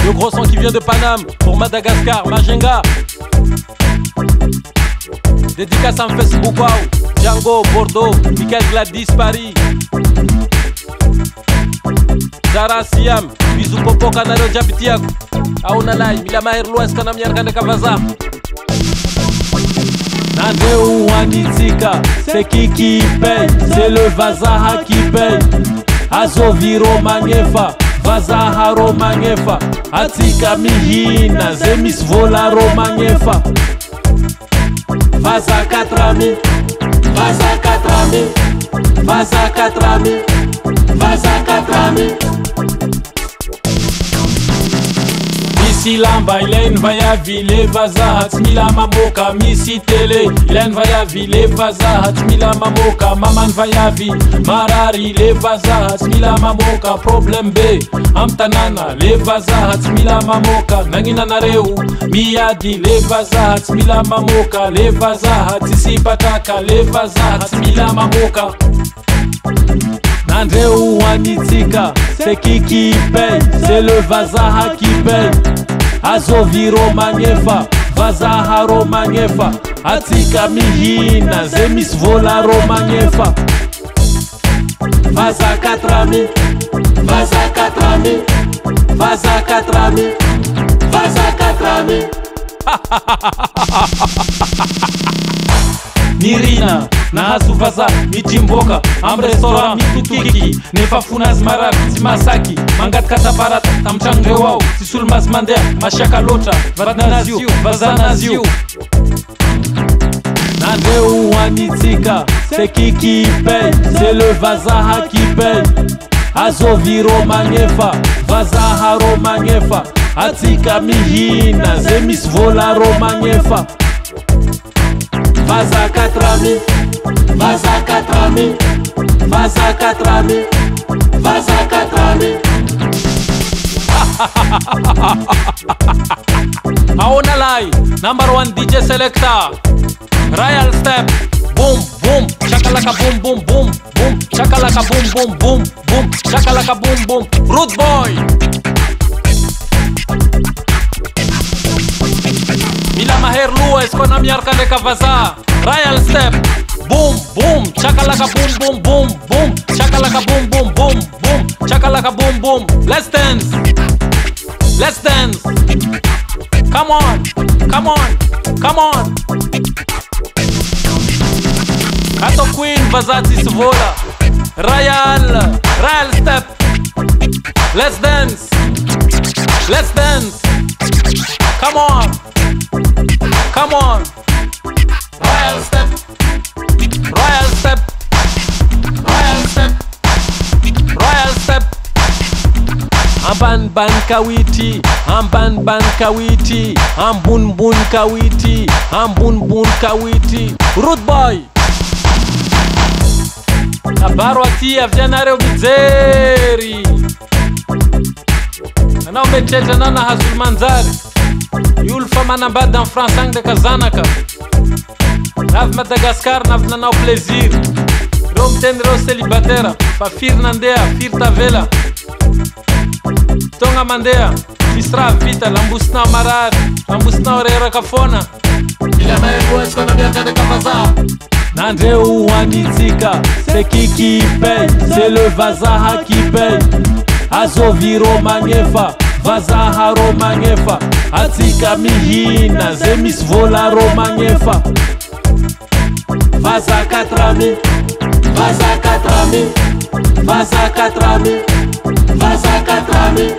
Le gros sang qui vient de Paname, pour Madagascar, Majenga. Dédicace en Facebook, wow. Django, Bordeaux, Michael Gladys, Paris. Zara Siam, bisous popo Canaro Jabitiak. Aounalai, Milama Erlois, Kanamiar Kandekavaza. Nandeu Wanitika, c'est qui paye, c'est le Vazaha qui paye. Azoviro Mangefa, Vazaha Romangefa. Atika Mihina, Zemis Vola Romangefa. Vaza 4 Vaza 4 Vaza 4 Vaza 4 Misi lamba ilaine vaya vile vaza hatmila mamoka. Misi tele ilaine vaya vile vaza hatmila mamoka. Maman vaya vi marari le vaza hatmila mamoka. Problem B amtanana le vaza hatmila mamoka. Nangina nareu miyadi le vaza hatmila mamoka. Le vaza hatisi pataka le vaza hatmila mamoka. Nandeu Wanitika, c'est qui paye, c'est le Vazaha qui paye. Azoviro Mangefa, Vazaha Romangefa. Atika Mihina, Zemis Vola Romangefa. Vaza 4 Vaza 4 Vaza 4 Vaza 4 Nirina, Nahasu Vaza, Michimboka, Am restaurant, Mitukiki, Nefafunas Marak, Simasaki, Mangat Kataparat, Tamchangewau, Sisulmas Mandea, Mashaka Lota, Vatnaziu, Vazanaziu. Nandeu Wanitika, c'est qui paye, c'est le Vazaha qui paye. Azoviro Mangefa, Vazaha Romangefa. Atika Mihina, Zemis Vola Romangefa. Vaza 4 Vaza 4 Vaza 4 Vaza 4 Aounalai, #1 DJ Selecta. Royal Step, boom boom, shakalaka boom boom boom boom, shakalaka boom boom boom boom, shakalaka boom boom. Rude Boy. Mila Maher Lues con Amiar Kandekavaza. Royal Step, boom boom, chakalaka boom boom boom boom, chakalaka boom boom boom boom, chakalaka boom boom. Let's dance, let's dance. Come on, come on, come on. Kato Queen Vazati Svola. Royal Step. Let's dance, let's dance. Come on. Come on, Royal Step, Royal Step, Royal Step, Royal Step. Amban ban kawiti, amban ban kawiti, ambun bun kawiti, ambun bun kawiti. Rude Boy. Abaro atia vyanare ubizeri. Ana umecheta nana Hazul Manzari. Yulfa manabad en France de Kazanaka. Nav Madagascar, nav nanau plaisir. Rom tendro celibatera. Pa fir nandea, fir tavela. Tonga mandea. Fistra vita, lambusna marar. Lambusna orera kafona. Ila maerua skona bianca de Kavaza. Nandeu Wanitika, c'est qui paye, c'est le Vazaha qui paye. Azoviro Mangefa, Vazaha Romangefa. Atika Mihina, Zemis Vola Romangefa. Vaza 4 Vaza 4 Vaza 4 Vaza 4